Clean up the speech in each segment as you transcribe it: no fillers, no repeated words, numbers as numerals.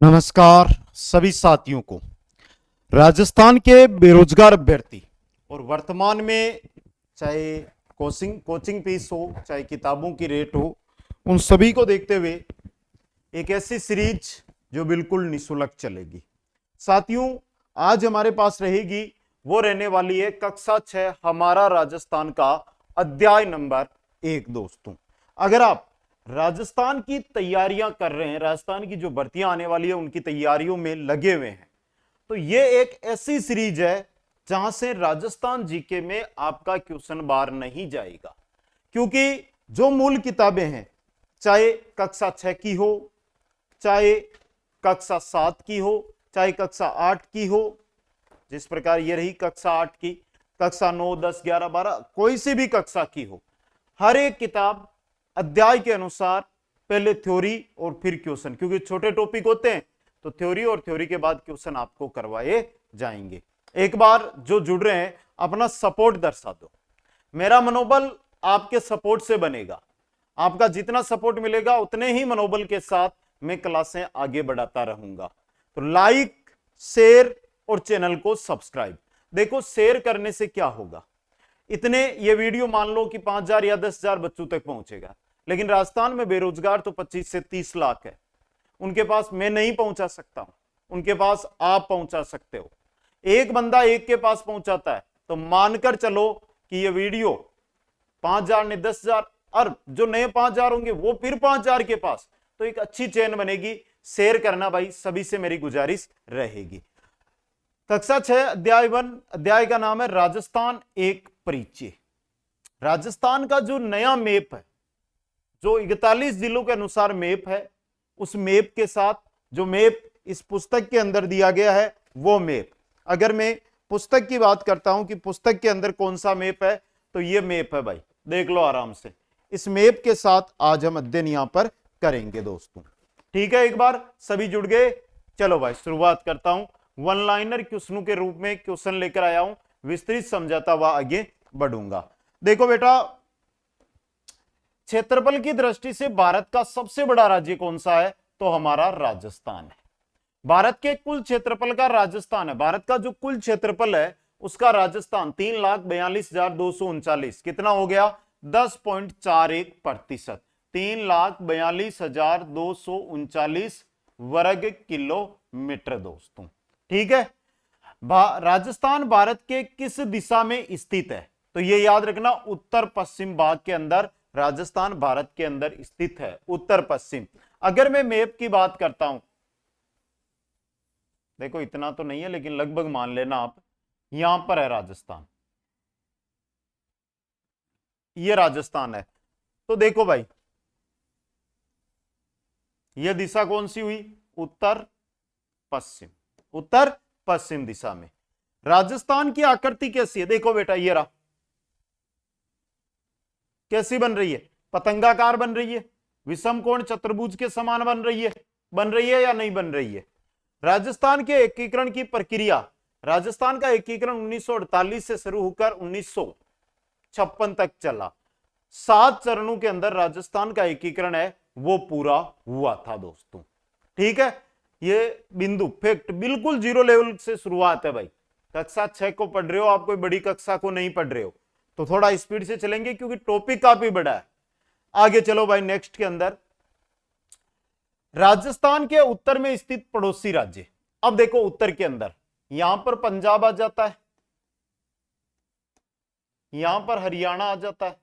नमस्कार सभी साथियों को। राजस्थान के बेरोजगार अभ्यर्थी और वर्तमान में चाहे कोचिंग फीस हो, चाहे किताबों की रेट हो, उन सभी को देखते हुए एक ऐसी सीरीज जो बिल्कुल निःशुल्क चलेगी। साथियों, आज हमारे पास रहेगी वो रहने वाली है कक्षा 6 हमारा राजस्थान का अध्याय नंबर 1। दोस्तों, अगर आप राजस्थान की तैयारियां कर रहे हैं, राजस्थान की जो भर्तियां आने वाली है उनकी तैयारियों में लगे हुए हैं, तो ये एक ऐसी सीरीज है जहां से राजस्थान जीके में आपका क्वेश्चन बाहर नहीं जाएगा। क्योंकि जो मूल किताबें हैं, चाहे कक्षा 6 की हो, चाहे कक्षा 7 की हो, चाहे कक्षा 8 की हो, जिस प्रकार ये रही कक्षा 8 की, कक्षा 9, 10, 11, 12, कोई सी भी कक्षा की हो, हर एक किताब अध्याय के अनुसार पहले थ्योरी और फिर क्वेश्चन, क्योंकि छोटे टॉपिक होते हैं तो थ्योरी और थ्योरी के बाद क्वेश्चन आपको करवाए जाएंगे। एक बार जो जुड़ रहे हैं अपना सपोर्ट दर्शा दो। मेरा मनोबल आपके सपोर्ट से बनेगा। आपका जितना सपोर्ट मिलेगा उतने ही मनोबल के साथ मैं क्लासें आगे बढ़ाता रहूंगा। तो लाइक, शेयर और चैनल को सब्सक्राइब। देखो, शेयर करने से क्या होगा, इतने ये वीडियो मान लो कि 5,000 या 10,000 बच्चों तक पहुंचेगा, लेकिन राजस्थान में बेरोजगार तो 25 से 30 लाख है। उनके पास मैं नहीं पहुंचा सकता हूं, उनके पास आप पहुंचा सकते हो। एक बंदा एक के पास पहुंचाता है तो मानकर चलो कि ये वीडियो 5,000 ने 10,000 और जो नए 5,000 होंगे वो फिर 5,000 के पास, तो एक अच्छी चेन बनेगी। शेयर करना भाई सभी से मेरी गुजारिश रहेगी। कक्षा 6 अध्याय 1, अध्याय का नाम है राजस्थान एक परिचय। राजस्थान का जो नया मैप है, जो 41 जिलों के अनुसार मैप है, उस मैप के साथ जो मैप इस पुस्तक के अंदर दिया गया है वो मैप, अगर मैं पुस्तक की बात करता हूं कि पुस्तक के अंदर कौन सा मैप है, तो ये मैप है भाई, देख लो आराम से। इस मैप के साथ आज हम अध्ययन यहां पर करेंगे दोस्तों। ठीक है, एक बार सभी जुड़ गए। चलो भाई शुरुआत करता हूं। वन लाइनर क्वेश्चनों के रूप में क्वेश्चन लेकर आया हूं, विस्तृत समझाता हुआ आगे बढ़ूंगा। देखो बेटा, क्षेत्रफल की दृष्टि से भारत का सबसे बड़ा राज्य कौन सा है, तो हमारा राजस्थान है। भारत के कुल क्षेत्रफल का राजस्थान है, भारत का जो कुल क्षेत्रफल है उसका राजस्थान 3,42,239 कितना हो गया, 10.41%, 3,42,239 वर्ग किलोमीटर दोस्तों। ठीक है, राजस्थान भारत के किस दिशा में स्थित है, तो ये याद रखना, उत्तर पश्चिम भाग के अंदर राजस्थान भारत के अंदर स्थित है, उत्तर पश्चिम। अगर मैं मैप की बात करता हूं, देखो इतना तो नहीं है लेकिन लगभग मान लेना आप, यहां पर है राजस्थान, ये राजस्थान है। तो देखो भाई, ये दिशा कौन सी हुई, उत्तर पश्चिम, उत्तर पश्चिम दिशा में। राजस्थान की आकृति कैसी है, देखो बेटा ये रहा, कैसी बन रही है, पतंगाकार बन रही है, विषम कोण चतुर्भुज के समान बन रही है या नहीं बन रही है। राजस्थान के एकीकरण की प्रक्रिया, राजस्थान का एकीकरण 1948 से शुरू होकर 1956 तक चला। 7 चरणों के अंदर राजस्थान का एकीकरण है वो पूरा हुआ था दोस्तों। ठीक है, ये बिंदु फैक्ट बिल्कुल जीरो लेवल से शुरुआत है भाई। कक्षा 6 को पढ़ रहे हो आप, कोई बड़ी कक्षा को नहीं पढ़ रहे हो, तो थोड़ा स्पीड से चलेंगे क्योंकि टॉपिक काफी बड़ा है। आगे चलो भाई, नेक्स्ट के अंदर राजस्थान के उत्तर में स्थित पड़ोसी राज्य। अब देखो उत्तर के अंदर यहां पर पंजाब आ जाता है, यहां पर हरियाणा आ जाता है।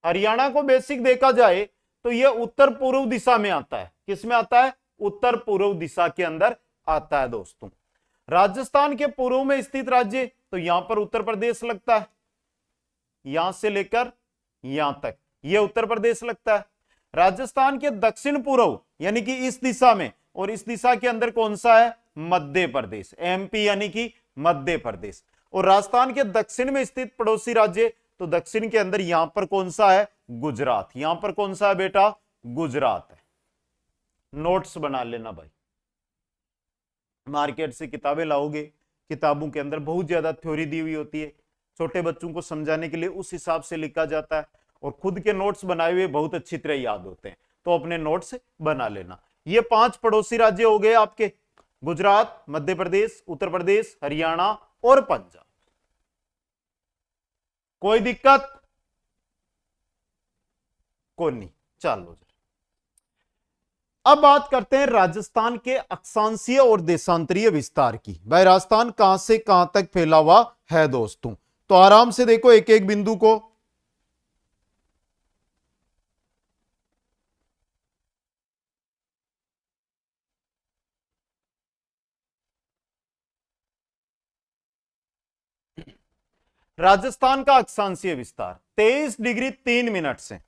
हरियाणा को बेसिक देखा जाए तो यह उत्तर पूर्व दिशा में आता है, किस में आता है, उत्तर पूर्व दिशा के अंदर आता है दोस्तों। राजस्थान के पूर्व में स्थित राज्य, तो यहां पर उत्तर प्रदेश लगता है, यहां से लेकर यहां तक यह उत्तर प्रदेश लगता है। राजस्थान के दक्षिण पूर्व यानी कि इस दिशा में, और इस दिशा के अंदर कौन सा है, मध्य प्रदेश, एमपी यानी कि मध्य प्रदेश। और राजस्थान के दक्षिण में स्थित पड़ोसी राज्य, तो दक्षिण के अंदर यहां पर कौन सा है, गुजरात। यहां पर कौन सा है बेटा, गुजरात है। नोट्स बना लेना भाई, मार्केट से किताबें लाओगे, किताबों के अंदर बहुत ज्यादा थ्योरी दी हुई होती है, छोटे बच्चों को समझाने के लिए उस हिसाब से लिखा जाता है, और खुद के नोट्स बनाए हुए बहुत अच्छी तरह याद होते हैं, तो अपने नोट्स बना लेना। ये 5 पड़ोसी राज्य हो गए आपके, गुजरात, मध्य प्रदेश, उत्तर प्रदेश, हरियाणा और पंजाब। कोई दिक्कत? कोई नहीं, चलो। अब बात करते हैं राजस्थान के अक्षांशीय और देशांतरीय विस्तार की। भाई राजस्थान कहां से कहां तक फैला हुआ है दोस्तों, तो आराम से देखो एक एक बिंदु को। राजस्थान का अक्षांशीय विस्तार 23 डिग्री 3 मिनट से।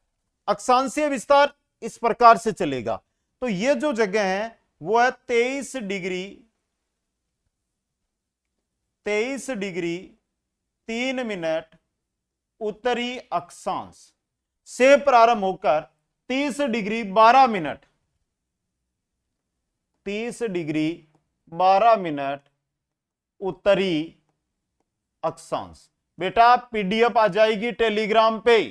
अक्षांशीय विस्तार इस प्रकार से चलेगा, तो ये जो जगह है वो है 23 डिग्री 3 मिनट उत्तरी अक्षांश से प्रारंभ होकर 30 डिग्री 12 मिनट 30 डिग्री 12 मिनट उत्तरी अक्षांश। बेटा पीडीएफ आ जाएगी टेलीग्राम पे।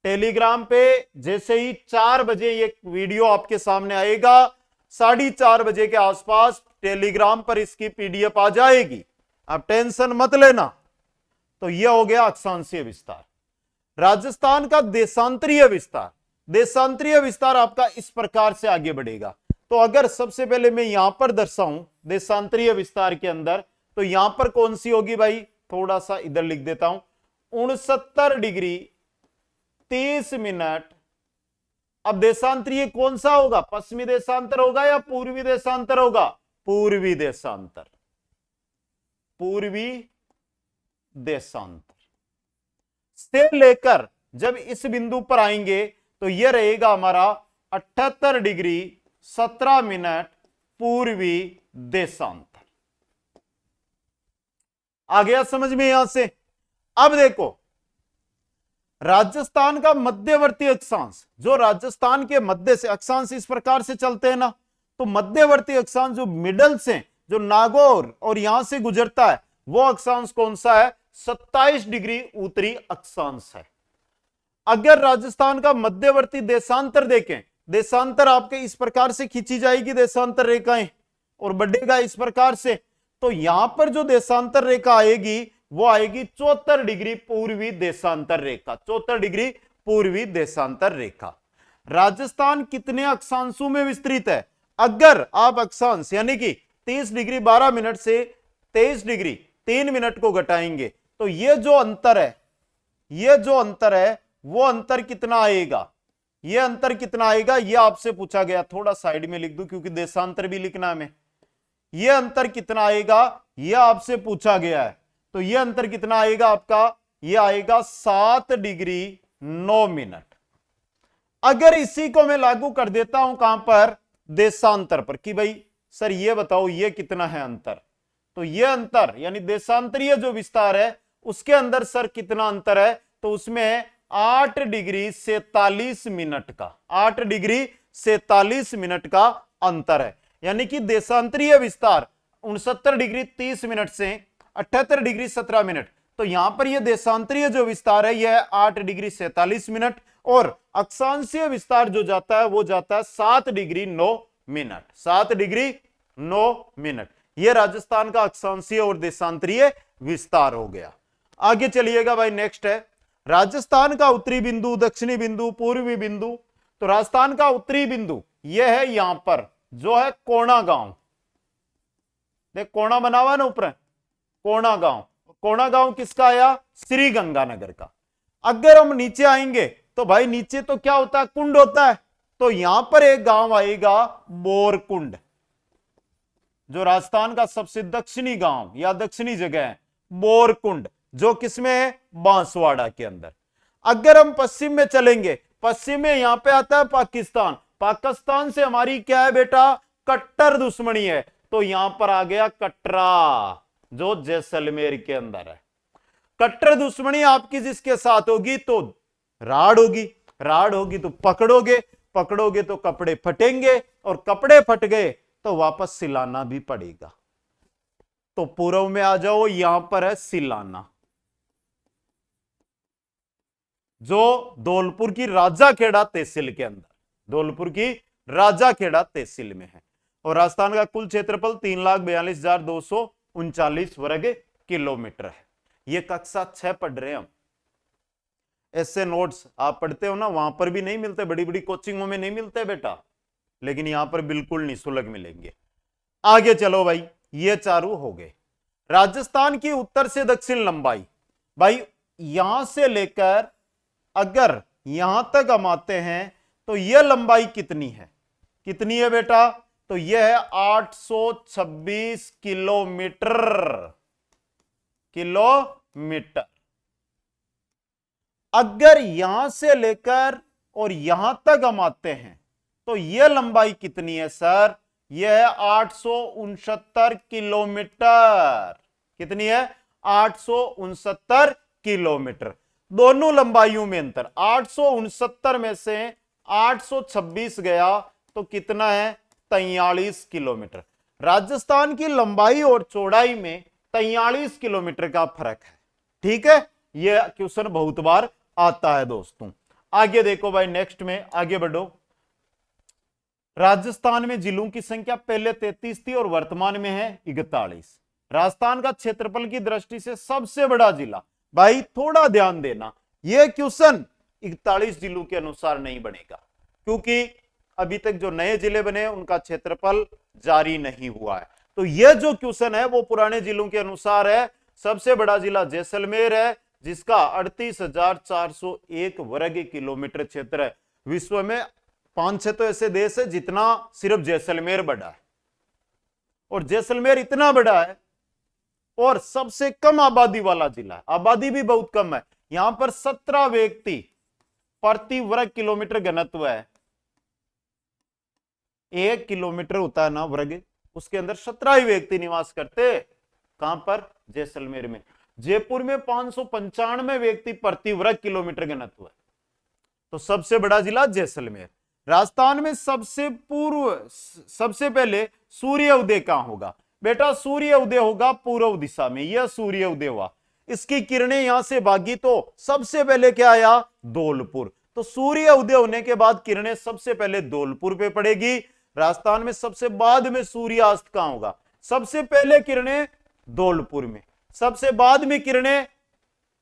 टेलीग्राम पे जैसे ही 4 बजे ये वीडियो आपके सामने आएगा, 4:30 बजे के आसपास टेलीग्राम पर इसकी पीडीएफ आ जाएगी, आप टेंशन मत लेना। तो यह हो गया अक्षांशीय विस्तार। राजस्थान का देशांतरीय विस्तार, देशांतरीय विस्तार आपका इस प्रकार से आगे बढ़ेगा। तो अगर सबसे पहले मैं यहां पर दर्शाऊं देशांतरीय विस्तार के अंदर, तो यहां पर कौन सी होगी भाई, थोड़ा सा इधर लिख देता हूं, 69 डिग्री 30 मिनट। अब देशांतरीय कौन सा होगा, पश्चिमी देशांतर होगा या पूर्वी देशांतर होगा? पूर्वी देशांतर, पूर्वी देशांतर से लेकर जब इस बिंदु पर आएंगे तो यह रहेगा हमारा 78 डिग्री 17 मिनट पूर्वी देशांतर। आ गया समझ में यहां से? अब देखो राजस्थान का मध्यवर्ती अक्षांश, जो राजस्थान के मध्य से अक्षांश इस प्रकार से चलते हैं ना, तो मध्यवर्ती अक्षांश जो मिडल से, जो नागौर और यहां से गुजरता है, वो अक्षांश कौन सा है? 27 डिग्री उत्तरी अक्षांश है। अगर राजस्थान का मध्यवर्ती देशांतर देखें, देशांतर आपके इस प्रकार से खींची जाएगी देशांतर रेखाएं और बढ़ेगा इस प्रकार से, तो यहां पर जो देशांतर रेखा आएगी वो आएगी 74 डिग्री पूर्वी देशांतर रेखा, 74 डिग्री पूर्वी देशांतर रेखा। राजस्थान कितने अक्षांशों में विस्तृत है? अगर आप अक्षांश यानी कि 30 डिग्री 12 मिनट से 23 डिग्री 3 मिनट को घटाएंगे, तो ये जो अंतर है, ये जो अंतर है वो अंतर कितना आएगा? ये अंतर कितना आएगा ये आपसे पूछा गया। थोड़ा साइड में लिख दूं क्योंकि देशांतर भी लिखना है हमें। ये अंतर कितना आएगा ये आपसे पूछा गया है। तो ये अंतर कितना आएगा आपका? ये आएगा 7 डिग्री 9 मिनट। अगर इसी को मैं लागू कर देता हूं कहां पर? देशांतर पर, कि भाई सर ये बताओ ये कितना है अंतर, तो ये अंतर यानी देशांतरीय जो विस्तार है उसके अंदर सर कितना अंतर है? तो उसमें 8 डिग्री 47 मिनट का, 8 डिग्री 47 मिनट का अंतर है। यानी कि देशांतरीय विस्तार 69 डिग्री 30 मिनट से 78 डिग्री 17 मिनट, तो यहां पर यह देशांतरीय जो विस्तार है यह 8 डिग्री 47 मिनट, और अक्षांशीय विस्तार जो जाता है वो जाता है 7 डिग्री 9 मिनट, 7 डिग्री 9 मिनट। यह राजस्थान का अक्षांशीय और देशांतरीय विस्तार हो गया। आगे चलिएगा भाई, नेक्स्ट है राजस्थान का उत्तरी बिंदु, दक्षिणी बिंदु, पूर्वी बिंदु। तो राजस्थान का उत्तरी बिंदु यह है यहां पर जो है कोणा गांव। देख कोणा बना हुआ ना ऊपर, कोणा गांव। कोणा गांव किसका आया? श्री गंगानगर का। अगर हम नीचे आएंगे तो भाई नीचे तो क्या होता है? कुंड होता है। तो यहां पर एक गांव आएगा बोरकुंड, जो राजस्थान का सबसे दक्षिणी गांव या दक्षिणी जगह है बोरकुंड, जो किसमें है? बांसवाड़ा के अंदर। अगर हम पश्चिम में चलेंगे, पश्चिम में यहां पे आता है पाकिस्तान। पाकिस्तान से हमारी क्या है बेटा? कट्टर दुश्मनी है। तो यहां पर आ गया कटरा, जो जैसलमेर के अंदर है। कट्टर दुश्मनी आपकी जिसके साथ होगी तो राड़ होगी, राड़ होगी तो पकड़ोगे, पकड़ोगे तो कपड़े फटेंगे, और कपड़े फट गए तो वापस सिलाना भी पड़ेगा। तो पूर्व में आ जाओ, यहां पर है सिलाना, जो धौलपुर की राजाखेड़ा तहसील के अंदर, धौलपुर की राजाखेड़ा तहसील में है। और राजस्थान का कुल क्षेत्रफल 3,42,239 वर्ग किलोमीटर है। ये कक्षा 6 पढ़ रहे हैं हम। ऐसे नोट्स आप पढ़ते हो ना, वहां पर भी नहीं मिलते, बड़ी बड़ी कोचिंगों में नहीं मिलते बेटा, लेकिन यहां पर बिल्कुल निःशुल्क मिलेंगे। आगे चलो भाई, ये चारों हो गए। राजस्थान की उत्तर से दक्षिण लंबाई, भाई यहां से लेकर अगर यहां तक हम आते हैं तो यह लंबाई कितनी है, कितनी है बेटा, तो यह है 826 किलोमीटर। अगर यहां से लेकर और यहां तक हम आते हैं तो यह लंबाई कितनी है सर, यह है 869 किलोमीटर। कितनी है, 869 किलोमीटर। दोनों लंबाइयों में अंतर, 869 में से 826 गया तो कितना है, 43 किलोमीटर। राजस्थान की लंबाई और चौड़ाई में 43 किलोमीटर का फर्क है। ठीक है, यह क्वेश्चन बहुत बार आता है दोस्तों। आगे देखो भाई, नेक्स्ट में आगे बढ़ो। राजस्थान में जिलों की संख्या पहले 33 थी और वर्तमान में है 41। राजस्थान का क्षेत्रफल की दृष्टि से सबसे बड़ा जिला, भाई थोड़ा ध्यान देना, यह क्वेश्चन 41 जिलों के अनुसार नहीं बनेगा, क्योंकि अभी तक जो नए जिले बने उनका क्षेत्रफल जारी नहीं हुआ है। तो यह जो क्वेश्चन है वो पुराने जिलों के अनुसार है। सबसे बड़ा जिला जैसलमेर है, जिसका 38,401 वर्ग किलोमीटर क्षेत्र है। विश्व में 5-6 तो ऐसे देश है जितना सिर्फ जैसलमेर बड़ा है, और जैसलमेर इतना बड़ा है और सबसे कम आबादी वाला जिला है, आबादी भी बहुत कम है। यहां पर 17 व्यक्ति प्रति वर्ग किलोमीटर घनत्व है। 1 किलोमीटर होता है ना वर्ग, उसके अंदर 17 ही व्यक्ति निवास करते। कहां पर, जैसलमेर में। जयपुर में 595 व्यक्ति प्रति वर्ग किलोमीटर घनत्व है। तो सबसे बड़ा जिला जैसलमेर। राजस्थान में सबसे पहले सूर्य उदय कहां होगा, बेटा सूर्य उदय होगा पूर्व दिशा में। यह सूर्य उदय हुआ, इसकी किरणें यहां से भागी तो सबसे पहले क्या आया, धौलपुर। तो सूर्य उदय होने के बाद किरणें सबसे पहले धौलपुर पे पड़ेगी। राजस्थान में सबसे बाद में सूर्यास्त कहां होगा, सबसे पहले किरणें धौलपुर में, सबसे बाद में किरणें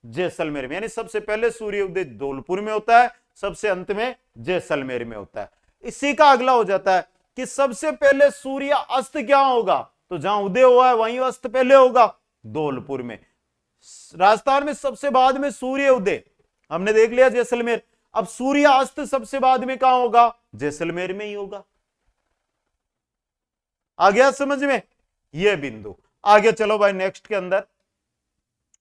जैसलमेर में। यानी सबसे पहले सूर्य उदय धौलपुर में होता है, सबसे अंत में जैसलमेर में होता है। इसी का अगला हो जाता है कि सबसे पहले सूर्य अस्त क्या होगा, तो जहां उदय हुआ है वहीं अस्त पहले होगा, धौलपुर में। राजस्थान में सबसे बाद में सूर्य उदय हमने देख लिया जैसलमेर। अब सूर्य अस्त सबसे बाद में कहां होगा, जैसलमेर में ही होगा। आ गया समझ में यह बिंदु। आगे चलो भाई नेक्स्ट के अंदर।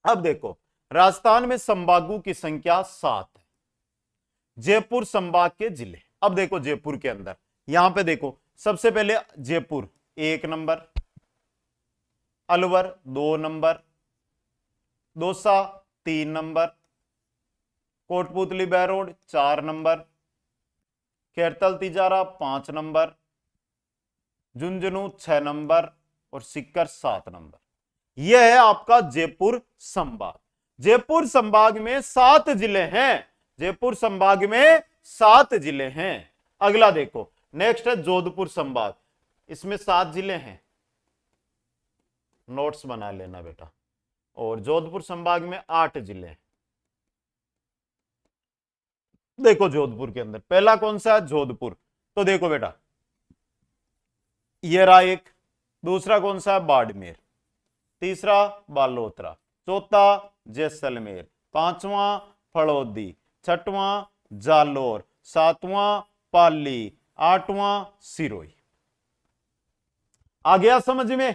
अब देखो, राजस्थान में संभागों की संख्या 7 है। जयपुर संभाग के जिले, अब देखो जयपुर के अंदर, यहां पे देखो सबसे पहले Jaipur 1 number, Alwar 2 number, Dausa 3 number, Kotputli Behror 4 number, Khairthal Tijara 5 number, Jhunjhunu 6 number और सीकर 7 नंबर। यह है आपका जयपुर संभाग। जयपुर संभाग में 7 जिले हैं, जयपुर संभाग में 7 जिले हैं। अगला देखो, नेक्स्ट है जोधपुर संभाग, इसमें 7 जिले हैं, नोट्स बना लेना बेटा। और जोधपुर संभाग में 8 जिले हैं। देखो जोधपुर के अंदर पहला कौन सा है, जोधपुर। तो देखो बेटा, ये रहा एक, दूसरा कौन सा है, बाड़मेर, तीसरा बालोतरा, चौथा जैसलमेर, पांचवां फड़ौदी, छठवां जालोर, सातवां पाली, आठवां सिरोही। आ गया समझ में।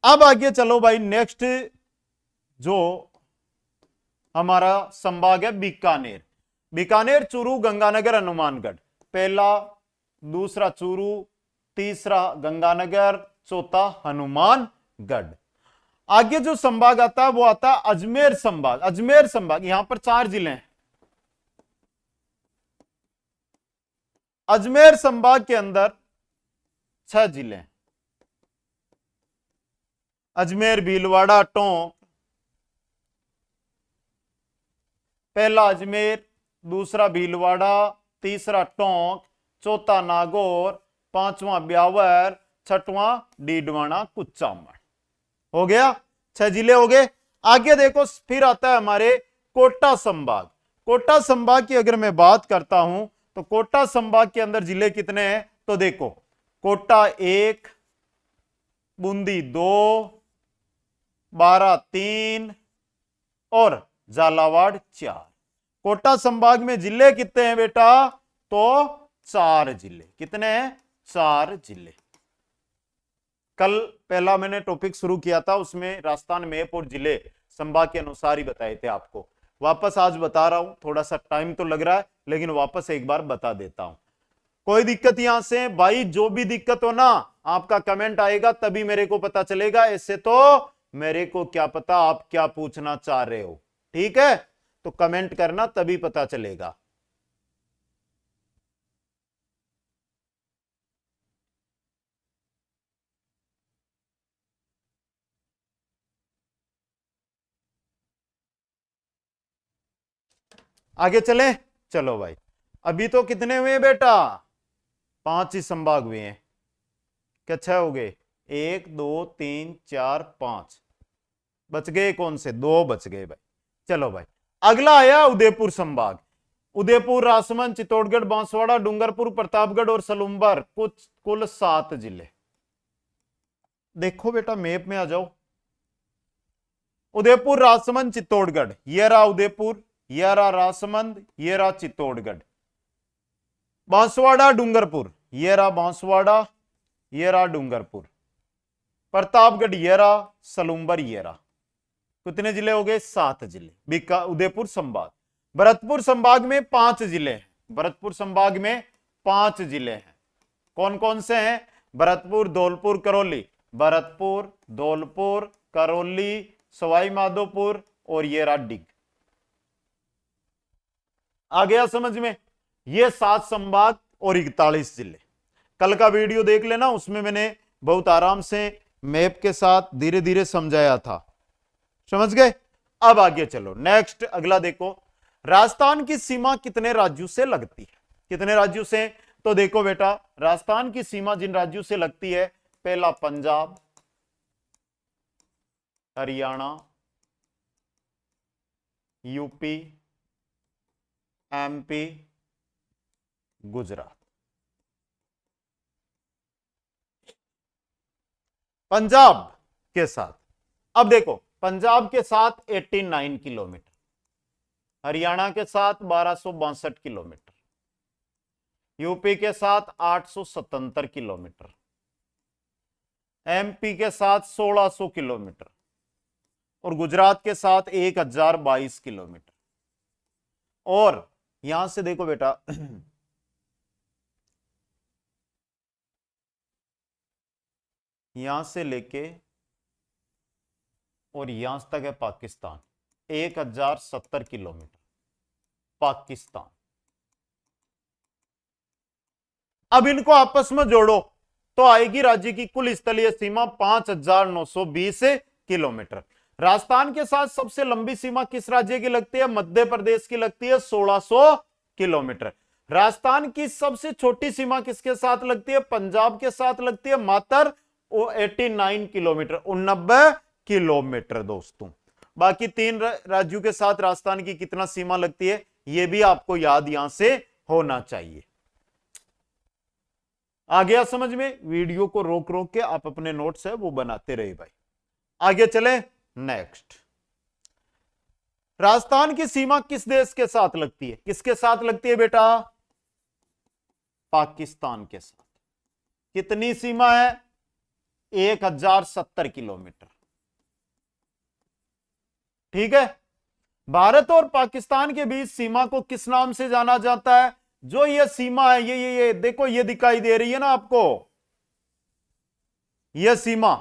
अब आगे चलो भाई, नेक्स्ट जो हमारा संभाग है बीकानेर। बीकानेर, चूरू, गंगानगर, हनुमानगढ़। पहला, दूसरा चूरू, तीसरा गंगानगर, चौथा हनुमानगढ़। आगे जो संभाग आता है वो आता है अजमेर संभाग। अजमेर संभाग, यहां पर 4 जिले हैं। अजमेर संभाग के अंदर 6 जिले हैं, अजमेर, भीलवाड़ा, टोंक। पहला अजमेर, दूसरा भीलवाड़ा, तीसरा टोंक, चौथा नागौर, पांचवां ब्यावर, छठवां डीडवाना कुचामन। हो गया, 6 जिले हो गए। आगे देखो फिर आता है हमारे कोटा संभाग। कोटा संभाग की अगर मैं बात करता हूं तो कोटा संभाग के अंदर जिले कितने हैं, तो देखो कोटा 1, बूंदी 2, बारां 3 और झालावाड़ 4। कोटा संभाग में जिले कितने हैं बेटा, तो 4 जिले। कितने हैं, 4 जिले। कल पहला मैंने टॉपिक शुरू किया था, उसमें राजस्थान मैप और जिले संभाग के अनुसार ही बताए थे आपको। वापस आज बता रहा हूं, थोड़ा सा टाइम तो लग रहा है लेकिन वापस एक बार बता देता हूं। कोई दिक्कत यहां से भाई, जो भी दिक्कत हो ना, आपका कमेंट आएगा तभी मेरे को पता चलेगा, ऐसे तो मेरे को क्या पता आप क्या पूछना चाह रहे हो। ठीक है, तो कमेंट करना तभी पता चलेगा। आगे चले, चलो भाई। अभी तो कितने हुए बेटा, 5 ही संभाग हुए हैं। क्या 6 हो गए, 1 2 3 4 5, बच गए कौन से, 2 बच गए भाई। चलो भाई, अगला आया उदयपुर संभाग। उदयपुर, राजसमंद, चित्तौड़गढ़, बांसवाड़ा, डूंगरपुर, प्रतापगढ़ और सलूम्बर, कुल 7 जिले। देखो बेटा मैप में आ जाओ। उदयपुर, राजसमंद, चित्तौड़गढ़, ये रहा उदयपुर, ये रहा राजसमंद, ये रहा चित्तौड़गढ़। बांसवाड़ा, डूंगरपुर, ये रहा बांसवाड़ा, ये रहा डूंगरपुर। प्रतापगढ़ ये रहा, सलूम्बर ये रहा। कितने जिले हो गए, 7 जिले। बीका उदयपुर संभाग। भरतपुर संभाग में 5 जिले हैं। भरतपुर संभाग में 5 जिले हैं। कौन कौन से हैं, भरतपुर, धौलपुर, करौली। भरतपुर, धौलपुर, करौली, सवाई माधोपुर और ये रहा डिग। आ गया समझ में, ये 7 संभाग और 41 जिले। कल का वीडियो देख लेना, उसमें मैंने बहुत आराम से मैप के साथ धीरे धीरे समझाया था। समझ गए। अब आगे चलो, नेक्स्ट अगला देखो, राजस्थान की सीमा कितने राज्यों से लगती है। कितने राज्यों से, तो देखो बेटा राजस्थान की सीमा जिन राज्यों से लगती है, पहला पंजाब, हरियाणा, यूपी, एमपी, गुजरात। पंजाब के साथ, अब देखो पंजाब के साथ 89 किलोमीटर, हरियाणा के साथ 1262 किलोमीटर, यूपी के साथ 877 किलोमीटर, एमपी के साथ 1600 किलोमीटर और गुजरात के साथ 1022 किलोमीटर। और यहां से देखो बेटा यहां से लेके और यहां तक है पाकिस्तान, 1070 किलोमीटर पाकिस्तान। अब इनको आपस में जोड़ो तो आएगी राज्य की कुल स्थलीय सीमा 5920 किलोमीटर। राजस्थान के साथ सबसे लंबी सीमा किस राज्य की लगती है, मध्य प्रदेश की लगती है 1600 किलोमीटर। राजस्थान की सबसे छोटी सीमा किसके साथ लगती है, पंजाब के साथ लगती है, मात्र 89 किलोमीटर, 89 किलोमीटर दोस्तों। बाकी 3 राज्यों के साथ राजस्थान की कितना सीमा लगती है, यह भी आपको याद यहां से होना चाहिए। आ गया समझ में, वीडियो को रोक रोक के आप अपने नोट्स है वो बनाते रहे भाई। आगे चले, नेक्स्ट, राजस्थान की सीमा किस देश के साथ लगती है, किसके साथ लगती है बेटा, पाकिस्तान के साथ। कितनी सीमा है, 1070 किलोमीटर। ठीक है, भारत और पाकिस्तान के बीच सीमा को किस नाम से जाना जाता है, जो ये सीमा है, ये देखो, ये दिखाई दे रही है ना आपको, ये सीमा,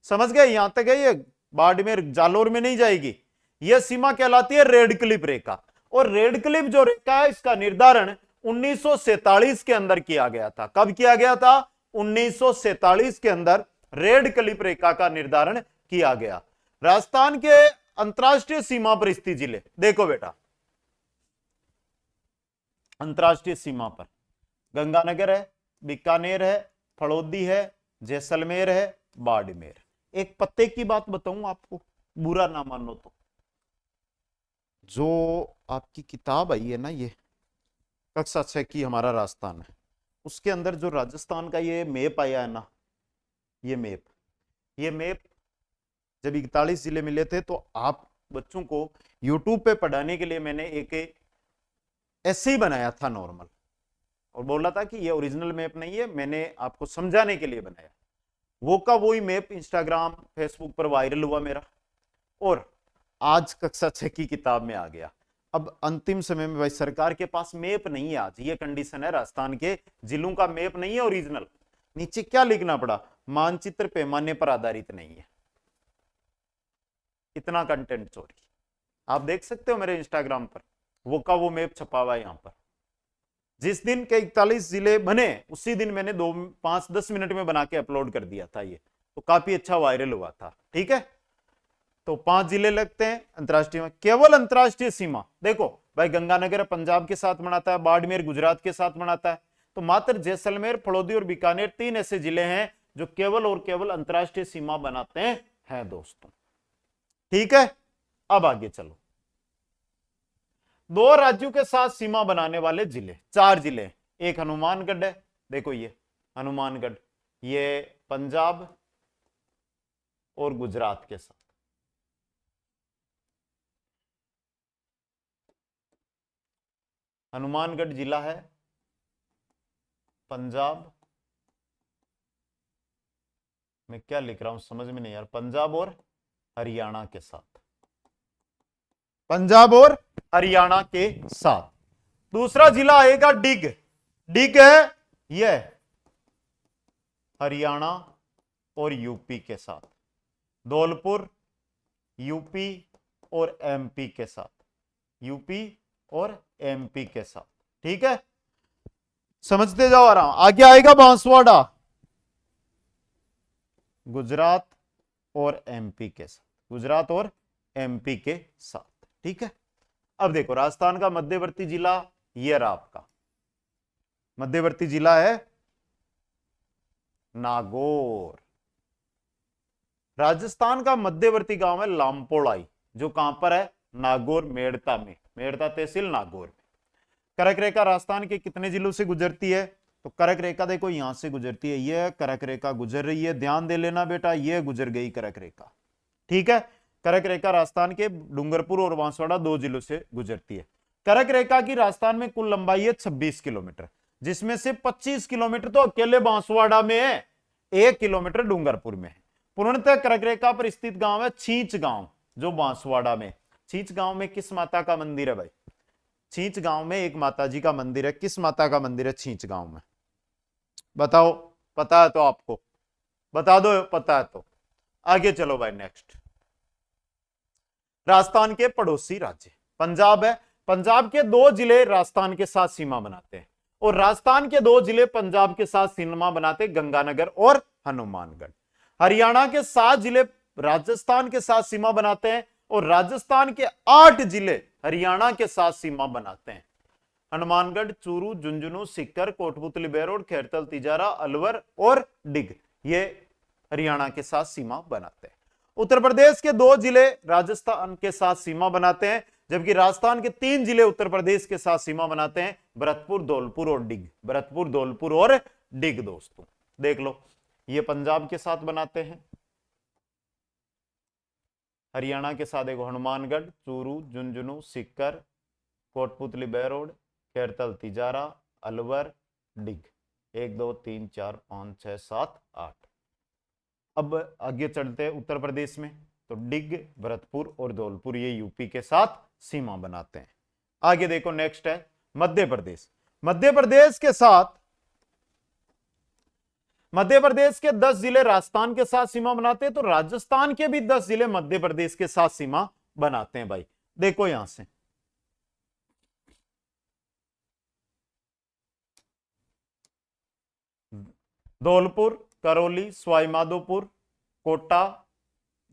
समझ गए, यहां तक है, ये बाड़मेर जालोर में नहीं जाएगी। यह सीमा कहलाती है रेड क्लिफ रेखा। और रेड क्लिफ जो रेखा है, इसका निर्धारण 1947 के अंदर किया गया था। कब किया गया था, 1947 के अंदर रेड क्लिफ रेखा का निर्धारण किया गया। राजस्थान के अंतरराष्ट्रीय सीमा पर स्थित जिले, देखो बेटा अंतरराष्ट्रीय सीमा पर गंगानगर है, बीकानेर है, फड़ौदी है, जैसलमेर है, बाड़मेर। एक पते की बात बताऊं आपको, बुरा ना मानो तो, जो आपकी किताब आई है ना, ये कक्षा 6 की हमारा राजस्थान है, उसके अंदर जो राजस्थान का ये मैप आया है ना, ये मैप जब 41 जिले मिले थे, तो आप बच्चों को यूट्यूब पे पढ़ाने के लिए मैंने एक ऐसे ही बनाया था नॉर्मल, और बोला था कि ये ओरिजिनल मैप नहीं है, मैंने आपको समझाने के लिए बनाया। वो का वही मैप इंस्टाग्राम फेसबुक पर वायरल हुआ मेरा, और आज कक्षा 6 की किताब में आ गया। अब अंतिम समय में भाई सरकार के पास मैप नहीं है, आज ये कंडीशन है, राजस्थान के जिलों का मैप नहीं है ओरिजिनल। नीचे क्या लिखना पड़ा, मानचित्र पैमाने पर आधारित नहीं है। इतना कंटेंट चोरी आप देख सकते हो मेरे इंस्टाग्राम पर, वो का वो मैप छपा हुआ है यहां पर। जिस दिन के 41 जिले बने उसी दिन मैंने 5-10 मिनट में बना के अपलोड कर दिया था ये, तो काफी अच्छा वायरल हुआ था। ठीक है, तो 5 जिले लगते हैं अंतरराष्ट्रीय में, केवल अंतरराष्ट्रीय सीमा देखो भाई, गंगानगर पंजाब के साथ बनाता है, बाड़मेर गुजरात के साथ बनाता है, तो मात्र जैसलमेर, फड़ौदी और बीकानेर 3 ऐसे जिले हैं जो केवल और केवल अंतरराष्ट्रीय सीमा बनाते हैं दोस्तों। ठीक है, अब आगे चलो। 2 राज्यों के साथ सीमा बनाने वाले जिले 4 जिले, एक हनुमानगढ़ है, देखो ये हनुमानगढ़, ये पंजाब और गुजरात के साथ। हनुमानगढ़ जिला है पंजाब, मैं क्या लिख रहा हूं समझ में नहीं यार, पंजाब और हरियाणा के साथ, पंजाब और हरियाणा के साथ। दूसरा जिला आएगा डिग, डिग है यह हरियाणा और यूपी के साथ, धौलपुर यूपी और एमपी के साथ, यूपी और एमपी के साथ। ठीक है, समझते जाओ आराम। आगे आएगा बांसवाड़ा, गुजरात और एमपी के साथ, गुजरात और एमपी के साथ। ठीक है, अब देखो राजस्थान का मध्यवर्ती जिला ये रहा आपका, मध्यवर्ती जिला है नागौर। राजस्थान का मध्यवर्ती गांव है लामपोड़ाई, जो कहां पर है, नागौर मेड़ता में, मेड़ता तहसील नागौर में। करक रेखा राजस्थान के कितने जिलों से गुजरती है, तो करक रेखा देखो यहां से गुजरती है, यह करक रेखा गुजर रही है, ध्यान दे लेना बेटा, यह गुजर गई करक रेखा। ठीक है, करक रेखा राजस्थान के डूंगरपुर और बांसवाड़ा 2 जिलों से गुजरती है। करक रेखा की राजस्थान में कुल लंबाई है 26 किलोमीटर, जिसमें से 25 किलोमीटर तो अकेले बांसवाड़ा में है, 1 किलोमीटर डूंगरपुर में है। पूर्णतः करक रेखा पर स्थित गांव है छींच गांव, जो बांसवाड़ा में। छींच गांव में किस माता का मंदिर है भाई, छींच गांव में एक माता जी का मंदिर है, किस माता का मंदिर है छींच गांव में, बताओ, पता है तो आपको बता दो, पता है तो। आगे चलो भाई, नेक्स्ट राजस्थान के पड़ोसी राज्य पंजाब है। पंजाब के 2 जिले राजस्थान के साथ सीमा बनाते हैं, और राजस्थान के 2 जिले पंजाब के साथ सीमा बनाते हैं, गंगानगर और हनुमानगढ़। हरियाणा के 7 जिले राजस्थान के साथ सीमा बनाते हैं, और राजस्थान के 8 जिले हरियाणा के साथ सीमा बनाते हैं। हनुमानगढ़, चूरू, झुंझुनू, सीकर, कोटपुतली, बेरोड, खैरतल, तिजारा, अलवर और डिग, ये हरियाणा के साथ सीमा बनाते हैं। उत्तर प्रदेश के 2 जिले राजस्थान के साथ सीमा बनाते हैं, जबकि राजस्थान के 3 जिले उत्तर प्रदेश के साथ सीमा बनाते हैं, भरतपुर, धौलपुर और डिग, भरतपुर, धौलपुर और डिग। दोस्तों देख लो, ये पंजाब के साथ बनाते हैं, हरियाणा के साथ देखो हनुमानगढ़, चूरू, झुंझुनू, सीकर, कोटपुतली, बेरोड, खैरतल, तिजारा, अलवर, डिग, 1 2 3 4 5 6 7 8। अब आगे चलते हैं उत्तर प्रदेश में, तो डिग, भरतपुर और धौलपुर ये यूपी के साथ सीमा बनाते हैं। आगे देखो, नेक्स्ट है मध्य प्रदेश। मध्य प्रदेश के साथ, मध्य प्रदेश के 10 जिले राजस्थान के साथ सीमा बनाते हैं, तो राजस्थान के भी 10 जिले मध्य प्रदेश के साथ सीमा बनाते हैं भाई। देखो यहां से धौलपुर, करौली, सवाईमाधोपुर, कोटा,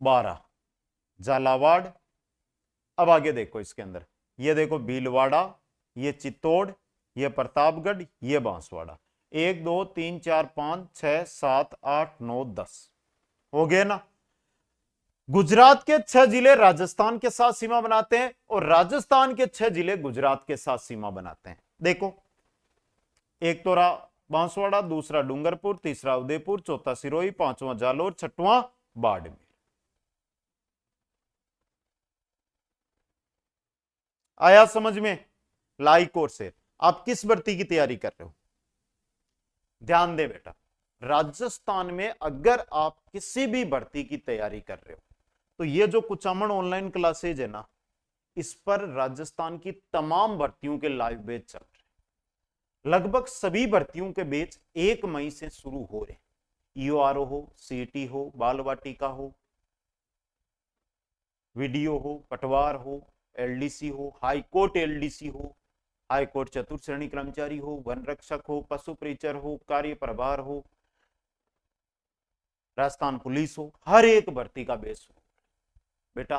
बारा, झालावाड़। अब आगे देखो इसके अंदर, ये देखो भीलवाड़ा, ये चित्तौड़, ये प्रतापगढ़, ये बांसवाड़ा। 1 2 3 4 5 6 7 8 9 10 हो गए ना। गुजरात के 6 जिले राजस्थान के साथ सीमा बनाते हैं और राजस्थान के 6 जिले गुजरात के साथ सीमा बनाते हैं। देखो, एक तो रहा बांसवाड़ा, दूसरा डूंगरपुर, तीसरा उदयपुर, चौथा सिरोही, पांचवा जालोर, छठवां बाड़मेर। आया समझ में? लाइक और शेयर। आप किस भर्ती की तैयारी कर रहे हो? ध्यान दे बेटा, राजस्थान में अगर आप किसी भी भर्ती की तैयारी कर रहे हो तो ये जो कुचामन ऑनलाइन क्लासेज है ना, इस पर राजस्थान की तमाम भर्तियों के लाइव बैच चल रहे हैं। लगभग सभी भर्तियों के बैच 1 मई से शुरू हो रहे हैं। ईओआरओ हो, सीईटी हो, बाल वाटिका हो, वीडियो हो, पटवार हो, एलडीसी हो, हाईकोर्ट एलडीसी हो, हाईकोर्ट चतुर्थ श्रेणी कर्मचारी हो, वन रक्षक हो, पशु परिचर हो, कार्य प्रभार हो, राजस्थान पुलिस हो, हर एक भर्ती का बेस हो। बेटा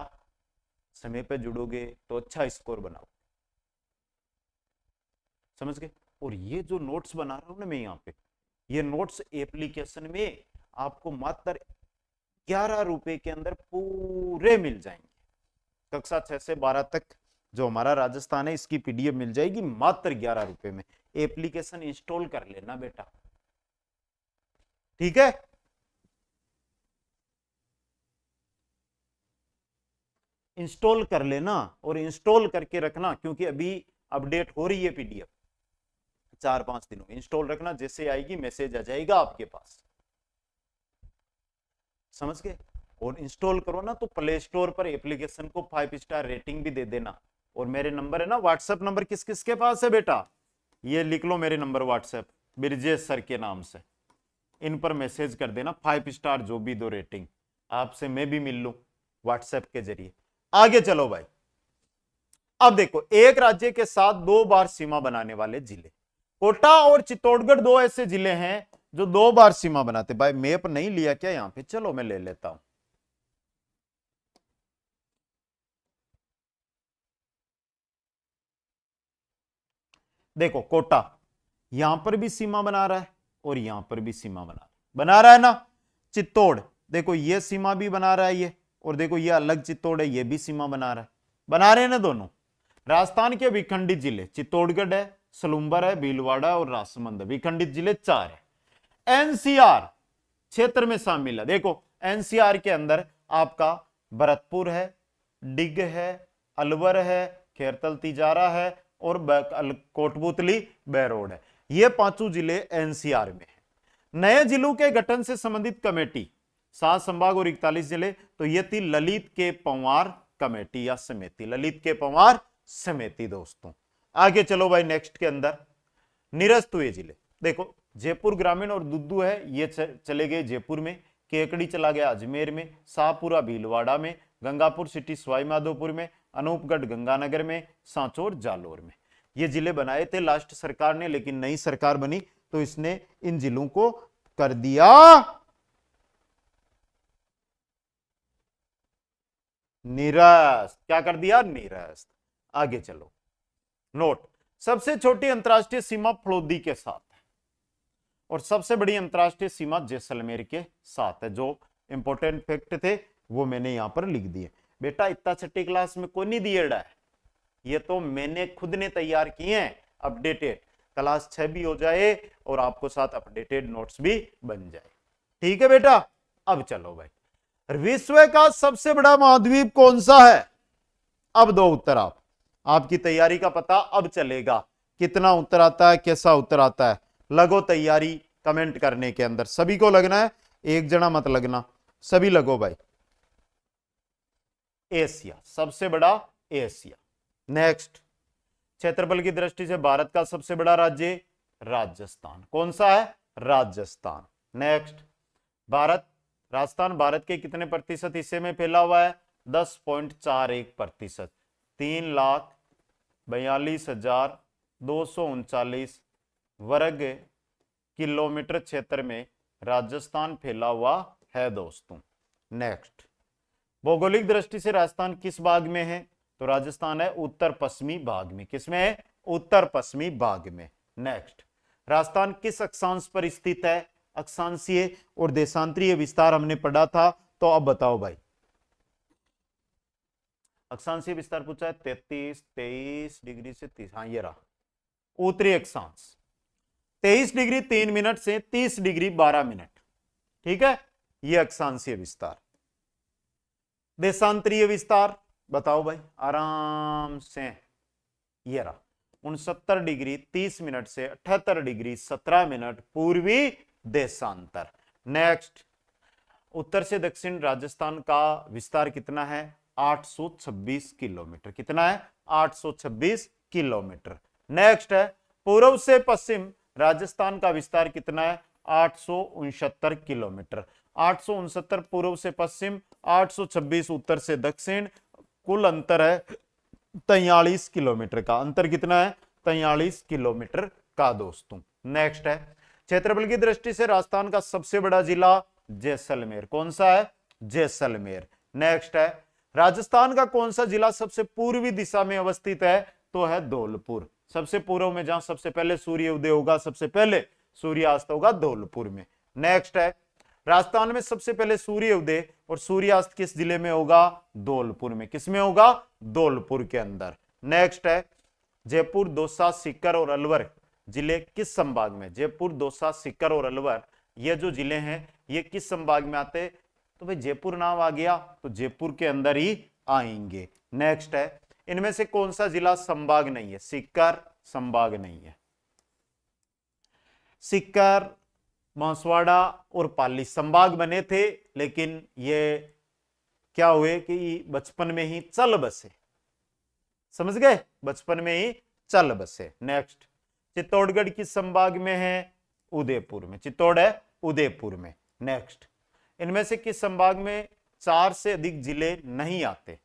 समय पे जुड़ोगे तो अच्छा स्कोर बनाओ, समझ गए? और ये जो नोट्स बना रहा हूं ना मैं यहाँ पे, ये नोट्स एप्लीकेशन में आपको मात्र 11 रुपए के अंदर पूरे मिल जाएंगे। कक्षा 6 से 12 तक जो हमारा राजस्थान है, इसकी पीडीएफ मिल जाएगी मात्र 11 रुपए में। एप्लीकेशन इंस्टॉल कर लेना बेटा, ठीक है? इंस्टॉल कर लेना और इंस्टॉल करके रखना, क्योंकि अभी अपडेट हो रही है पीडीएफ। 4-5 दिनों इंस्टॉल रखना, जैसे आएगी मैसेज आ जाएगा आपके पास, समझ गए? और इंस्टॉल करो ना तो प्ले स्टोर पर एप्लीकेशन को 5 स्टार रेटिंग भी दे देना। और मेरे नंबर है ना, व्हाट्सएप नंबर किस किस के पास है बेटा? ये लिख लो मेरे नंबर व्हाट्सएप, ब्रिजेश सर के नाम से। इन पर मैसेज कर देना, 5 स्टार जो भी दो रेटिंग, आपसे मैं भी मिल लूं व्हाट्सएप के जरिए। आगे चलो भाई, अब देखो, एक राज्य के साथ 2 बार सीमा बनाने वाले जिले, कोटा और चित्तौड़गढ़ 2 ऐसे जिले हैं जो 2 बार सीमा बनाते। भाई मैप नहीं लिया क्या यहां पे? चलो मैं ले लेता हूं। देखो, कोटा यहां पर भी सीमा बना रहा है और यहां पर भी सीमा बना रहा है ना। चित्तौड़ देखो, ये सीमा भी बना रहा है ये, और देखो ये अलग चित्तौड़ है, ये भी सीमा बना रहा है, बना रहे हैं ना दोनों। राजस्थान के विखंडित जिले चित्तौड़गढ़ है, सलूंबर है, भीलवाड़ा और राजसमंद है। विखंडित जिले 4 है। एनसीआर क्षेत्र में शामिल है। देखो एनसीआर के अंदर आपका भरतपुर है, डिग है, अलवर है, खेरतल तिजारा है और कोटपुतली बैरोड है। ये 5 जिले एनसीआर में है। नए जिलों के गठन से संबंधित कमेटी 7 संभाग और 41 जिले, तो ये थी ललित के पंवार कमेटी या समिति, ललित के पंवार समिति। दोस्तों आगे चलो भाई, नेक्स्ट के अंदर निरस्त हुए जिले, देखो जयपुर ग्रामीण और दुद्दू है, ये चले गए जयपुर में, केकड़ी चला गया अजमेर में, शाहपुरा भीलवाड़ा में, गंगापुर सिटी सवाईमाधोपुर में, अनूपगढ़ गंगानगर में, सांचौर जालोर में। ये जिले बनाए थे लास्ट सरकार ने, लेकिन नई सरकार बनी तो इसने इन जिलों को कर दिया निरस्त। क्या कर दिया? निरस्त। आगे चलो, नोट, सबसे छोटी अंतरराष्ट्रीय सीमा फलोदी के साथ है और सबसे बड़ी अंतरराष्ट्रीय सीमा जैसलमेर के साथ है। जो इंपॉर्टेंट फैक्ट थे वो मैंने यहां पर लिख दिए। बेटा इतना छठी क्लास में कोई नहीं दिएड़ा है, ये तो मैंने खुद ने तैयार किए हैं, अपडेटेड। क्लास 6 भी हो जाए और आपको साथ अपडेटेड नोट्स भी बन जाए, ठीक है बेटा? अब चलो भाई, विश्व का सबसे बड़ा महाद्वीप कौन सा है? अब दो उत्तर आपकी तैयारी का पता अब चलेगा, कितना उत्तर आता है, कैसा उत्तर आता है। लगो तैयारी कमेंट करने के अंदर, सभी को लगना है, एक जना मत लगना, सभी लगो भाई। एशिया, सबसे बड़ा एशिया। नेक्स्ट, क्षेत्रफल की दृष्टि से भारत का सबसे बड़ा राज्य राजस्थान, कौन सा है? राजस्थान। नेक्स्ट, भारत, राजस्थान भारत के कितने प्रतिशत हिस्से में फैला हुआ है? 10.41%, 3,42,239 वर्ग किलोमीटर क्षेत्र में राजस्थान फैला हुआ है दोस्तों। नेक्स्ट, भौगोलिक दृष्टि से राजस्थान किस भाग में है? तो राजस्थान है उत्तर पश्चिमी भाग में। किसमें है? उत्तर पश्चिमी भाग में। नेक्स्ट, राजस्थान किस अक्षांश पर स्थित है? अक्षांशीय और देशांतरीय विस्तार हमने पढ़ा था, तो अब बताओ भाई। अक्षांशीय विस्तार पूछा है 33, 23 डिग्री से 30, हाँ ये रहा उत्तरी अक्षांश, 23 डिग्री 3 मिनट से 30 डिग्री 12 मिनट। ठीक है, ये अक्षांशीय विस्तार। देशांतरीय विस्तार बताओ भाई आराम से, ये रहा 69 डिग्री 30 मिनट से 78 डिग्री 17 मिनट पूर्वी देशांतर। नेक्स्ट, उत्तर से दक्षिण राजस्थान का विस्तार कितना है? 826 किलोमीटर। कितना है? 826 किलोमीटर। नेक्स्ट है, पूर्व से पश्चिम राजस्थान का विस्तार कितना है? 869 किलोमीटर। 869 पूर्व से पश्चिम, 826 उत्तर से दक्षिण, कुल अंतर है 43 किलोमीटर का। अंतर कितना है? 43 किलोमीटर का दोस्तों। नेक्स्ट है, क्षेत्रफल की दृष्टि से राजस्थान का सबसे बड़ा जिला जैसलमेर। कौन सा है? जैसलमेर। नेक्स्ट है, राजस्थान का कौन सा जिला सबसे पूर्वी दिशा में अवस्थित है? तो है धौलपुर। सबसे पूर्व में जहां सबसे पहले सूर्य उदय होगा, सबसे पहले सूर्यास्त होगा, धौलपुर में। नेक्स्ट है, राजस्थान में सबसे पहले सूर्य उदय और सूर्यास्त किस जिले में होगा? धौलपुर में। किस में होगा? धौलपुर के अंदर। नेक्स्ट है, जयपुर, दौसा, सीकर और अलवर जिले किस संभाग में? जयपुर, दौसा, सीकर और अलवर ये जो जिले हैं ये किस संभाग में आते? तो भाई जयपुर नाम आ गया तो जयपुर के अंदर ही आएंगे। नेक्स्ट है, इनमें से कौन सा जिला संभाग नहीं है? सीकर संभाग नहीं है। सीकर, बांसवाड़ा और पाली संभाग बने थे, लेकिन ये क्या हुए कि बचपन में ही चल बसे। समझ गए? बचपन में ही चल बसे। नेक्स्ट, चित्तौड़गढ़ किस संभाग में है? उदयपुर में। चित्तौड़ है उदयपुर में। नेक्स्ट, इनमें से किस संभाग में 4 से अधिक जिले नहीं आते?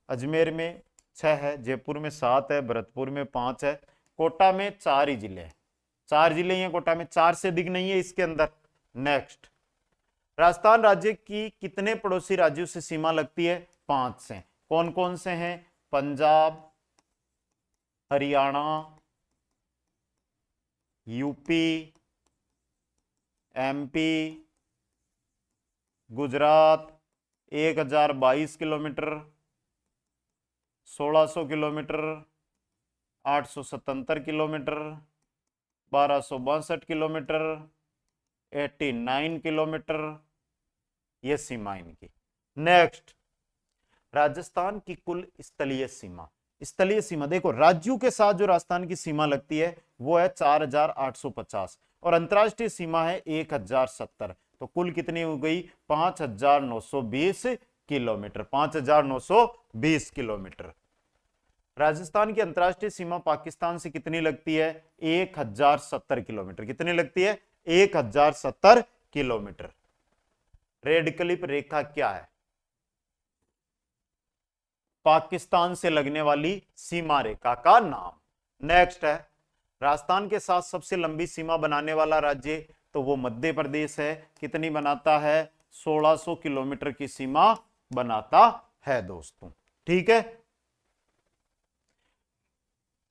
अजमेर में 6 है, जयपुर में 7 है, भरतपुर में 5 है, कोटा में 4 ही जिले हैं। 4 जिले हैं कोटा में, 4 से अधिक नहीं है इसके अंदर। नेक्स्ट, राजस्थान राज्य की कितने पड़ोसी राज्यों से सीमा लगती है? 5 से। कौन कौन से हैं? Punjab, Haryana, UP, MP, Gujarat. 1022 kilometre, 1600 kilometre, 877 kilometre, 1262 kilometre, 89 kilometre, ये सीमा इनकी। नेक्स्ट, राजस्थान की कुल स्थलीय सीमा। स्थलीय सीमा देखो, राज्यों के साथ जो राजस्थान की सीमा लगती है वो है 4850 और अंतरराष्ट्रीय सीमा है 1070। तो कुल कितनी हो गई? 5920 किलोमीटर। 5920 किलोमीटर। राजस्थान की अंतरराष्ट्रीय सीमा पाकिस्तान से कितनी लगती है? 1070 किलोमीटर। कितनी लगती है? 1070 किलोमीटर। रेड क्लिप रेखा क्या है? पाकिस्तान से लगने वाली सीमा रेखा का नाम। नेक्स्ट है, राजस्थान के साथ सबसे लंबी सीमा बनाने वाला राज्य, तो वो मध्य प्रदेश है। कितनी बनाता है? 1600 किलोमीटर की सीमा बनाता है दोस्तों। ठीक है,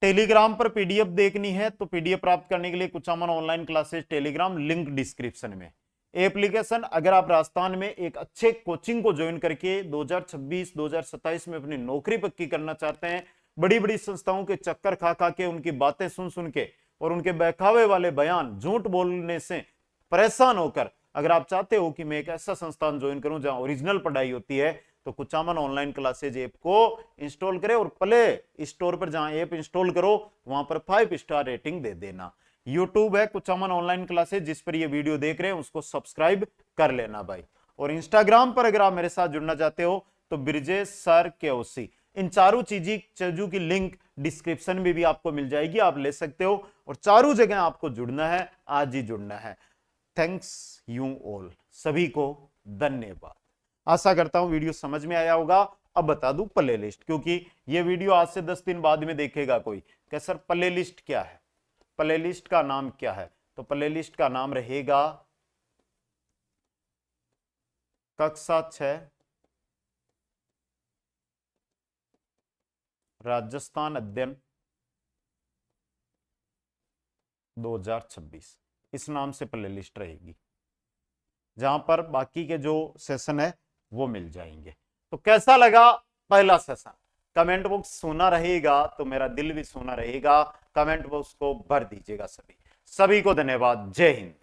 टेलीग्राम पर पीडीएफ देखनी है तो पीडीएफ प्राप्त करने के लिए Kuchaman online classes Telegram, link description में। एप्लीकेशन, अगर आप राजस्थान में एक अच्छे कोचिंग को ज्वाइन करके 2026-2027 में अपनी नौकरी पक्की करना चाहते हैं, बड़ी बड़ी संस्थाओं के चक्कर खा खा के, उनकी बातें सुन सुन के और उनके बहकावे वाले बयान, झूठ बोलने से परेशान होकर अगर आप चाहते हो कि मैं एक ऐसा संस्थान ज्वाइन करूं जहां ओरिजिनल पढ़ाई होती है, तो कुचामन ऑनलाइन क्लासेज ऐप को इंस्टॉल करें और प्ले स्टोर पर जहां ऐप इंस्टॉल करो वहां पर 5 स्टार रेटिंग दे देना। यूट्यूब है कुचामन ऑनलाइन क्लासेज, जिस पर ये वीडियो देख रहे हैं उसको सब्सक्राइब कर लेना भाई। और इंस्टाग्राम पर अगर आप मेरे साथ जुड़ना चाहते हो तो ब्रिजेश सर केओसी, इन चारों चीजों की लिंक डिस्क्रिप्शन में भी आपको मिल जाएगी, आप ले सकते हो। और चारों जगह आपको जुड़ना है, आज ही जुड़ना है। थैंक्स यू ऑल, सभी को धन्यवाद। आशा करता हूं वीडियो समझ में आया होगा। अब बता दूं प्ले लिस्ट, क्योंकि ये वीडियो आज से 10 दिन बाद में देखेगा कोई कि सर प्ले लिस्ट क्या है, प्ले लिस्ट का नाम क्या है? तो प्ले लिस्ट का नाम रहेगा कक्षा 6 राजस्थान अध्ययन 2026 इस नाम से प्लेलिस्ट रहेगी, जहां पर बाकी के जो सेशन है वो मिल जाएंगे। तो कैसा लगा पहला सेशन? कमेंट बॉक्स सुना रहेगा तो मेरा दिल भी सुना रहेगा, कमेंट बॉक्स को भर दीजिएगा। सभी को धन्यवाद। जय हिंद।